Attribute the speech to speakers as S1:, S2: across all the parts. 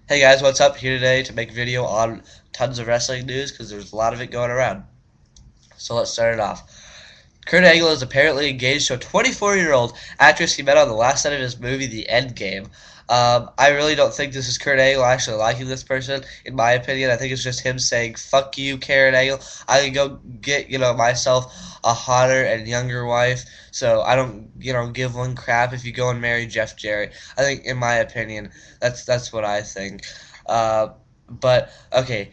S1: Hey guys, what's up? Here today to make a video on tons of wrestling news because there's a lot of it going around. So let's start it off. Kurt Angle is apparently engaged to a 24-year-old actress he met on the last set of his movie, The Endgame. I really don't think this is Kurt Angle actually liking this person, in my opinion. I think it's just him saying, fuck you, Kurt Angle. I can go get, myself a hotter and younger wife, so I don't, give one crap if you go and marry Jeff Jarrett. I think, in my opinion, that's what I think. But, okay,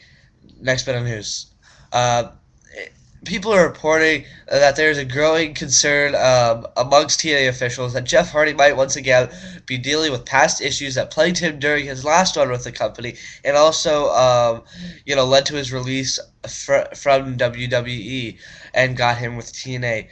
S1: next bit of news. Uh, People are reporting that there's a growing concern amongst TNA officials that Jeff Hardy might once again be dealing with past issues that plagued him during his last run with the company, and also, led to his release from WWE and got him with TNA.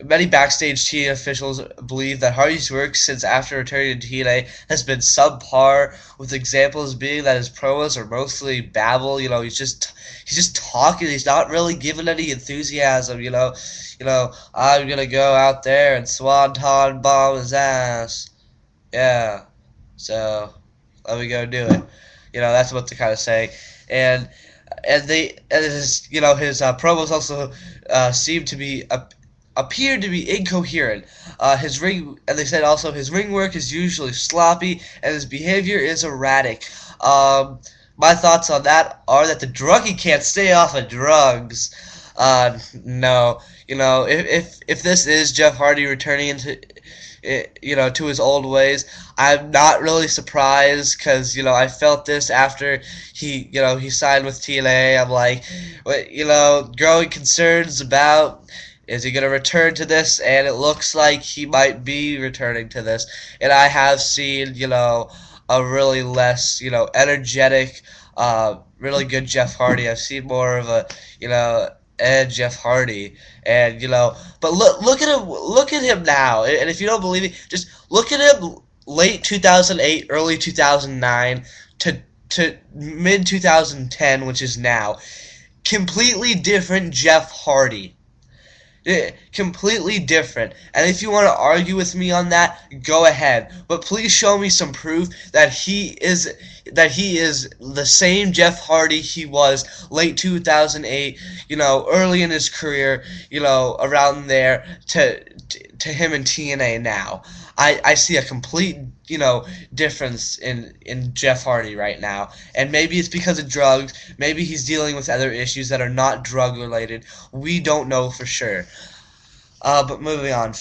S1: Many backstage TNA officials believe that Hardy's work since after returning to TNA has been subpar, with examples being that his promos are mostly babble. He's just talking. He's not really giving any enthusiasm. I'm gonna go out there and swanton bomb his ass. Yeah. So let me go do it. That's what they're kind of saying, and his promos also seem to be appeared to be incoherent. His ring, and they said also his ring work is usually sloppy, and his behavior is erratic. My thoughts on that are that the druggie can't stay off of drugs. No, if this is Jeff Hardy returning into to his old ways, I'm not really surprised because I felt this after he signed with TNA. I'm like, growing concerns about, is he going to return to this? And it looks like he might be returning to this. And I have seen, a really less, energetic, really good Jeff Hardy. I've seen more of a, Ed Jeff Hardy. And, but look at him now. And if you don't believe me, just look at him late 2008, early 2009 to mid 2010, which is now. Completely different Jeff Hardy. Completely different. And if you want to argue with me on that, go ahead. But please show me some proof that he is the same Jeff Hardy he was late 2008, early in his career, around there to him in TNA now. I see a complete, difference in Jeff Hardy right now. And maybe it's because of drugs. Maybe he's dealing with other issues that are not drug related. We don't know for sure. But moving on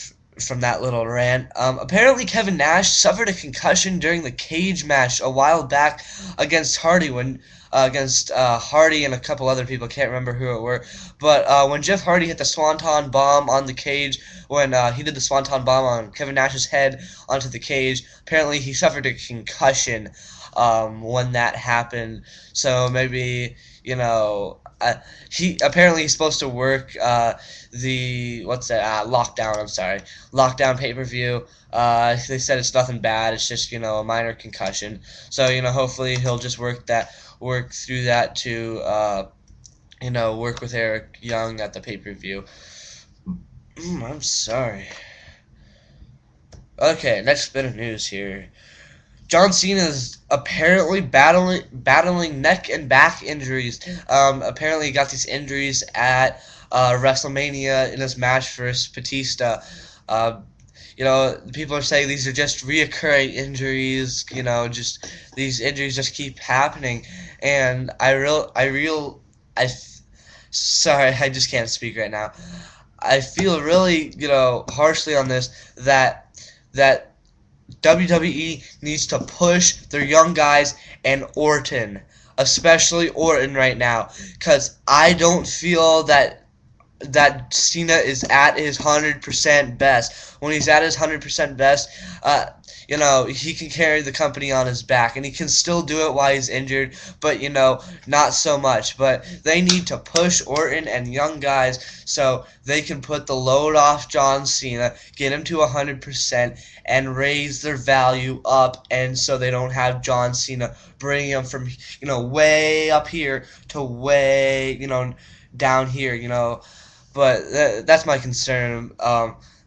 S1: from that little rant. Apparently Kevin Nash suffered a concussion during the cage match a while back against Hardy against Hardy and a couple other people. Can't remember who it were. But when Jeff Hardy hit the Swanton Bomb on the cage, when he did the Swanton Bomb on Kevin Nash's head onto the cage, apparently he suffered a concussion when that happened. So maybe, he's supposed to work Lockdown. I'm sorry, Lockdown pay-per-view. They said it's nothing bad. It's just a minor concussion. So hopefully he'll just work through that to work with Eric Young at the pay-per-view. I'm sorry. Okay, next bit of news here. John Cena is apparently battling neck and back injuries. Apparently he got these injuries at WrestleMania in his match versus Batista. People are saying these are just reoccurring injuries. Just these injuries just keep happening, and sorry, I just can't speak right now. I feel really, harshly on this that WWE needs to push their young guys and Orton, especially Orton right now, because I don't feel that Cena is at his 100% best. When he's at his 100% best, he can carry the company on his back, and he can still do it while he's injured, but, not so much. But they need to push Orton and young guys so they can put the load off John Cena, get him to 100%, and raise their value up, and so they don't have John Cena bring him from, way up here to way, down here, But that's my concern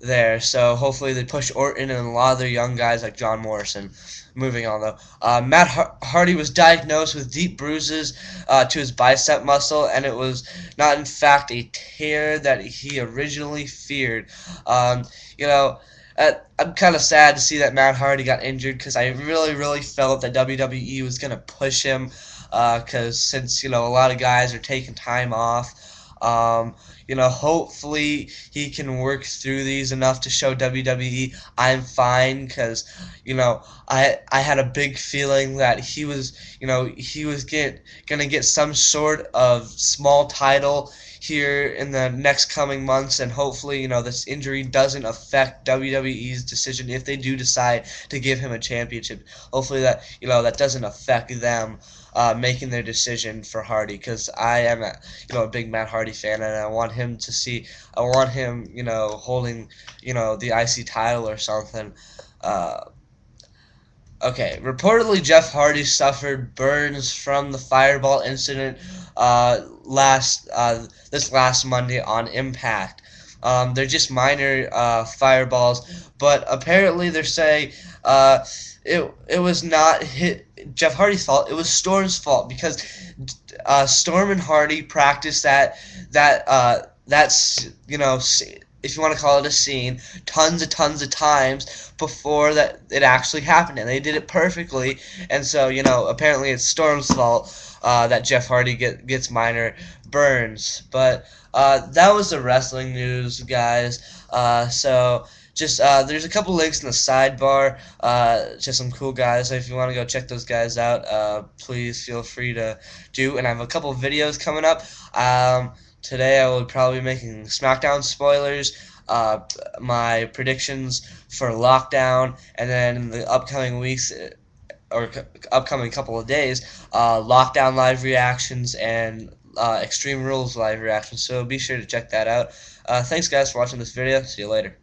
S1: there. So hopefully they push Orton and a lot of their young guys like John Morrison. Moving on though, Matt Hardy was diagnosed with deep bruises to his bicep muscle, and it was not in fact a tear that he originally feared. Um, you know, I'm kind of sad to see that Matt Hardy got injured because I really felt that WWE was gonna push him because since a lot of guys are taking time off. Hopefully he can work through these enough to show WWE I'm fine because I had a big feeling that he was gonna get some sort of small title here in the next coming months, and hopefully this injury doesn't affect WWE's decision if they do decide to give him a championship. Hopefully that doesn't affect them making their decision for Hardy, because I am a big Matt Hardy fan, and I want him holding the IC title or something. Uh, Okay, reportedly Jeff Hardy suffered burns from the fireball incident this last Monday on Impact. They're just minor fireballs, but apparently they're saying it was not Jeff Hardy's fault. It was Storm's fault because Storm and Hardy practiced that's if you want to call it a scene, tons of times before that it actually happened, and they did it perfectly. And so apparently it's Storm's fault that Jeff Hardy gets minor burns. But that was the wrestling news, guys. So just there's a couple links in the sidebar to some cool guys. So if you want to go check those guys out, please feel free to do. And I have a couple videos coming up. Today I will probably be making SmackDown spoilers, my predictions for Lockdown, and then in the upcoming weeks or upcoming couple of days, Lockdown live reactions and Extreme Rules live reactions. So be sure to check that out. Thanks guys for watching this video. See you later.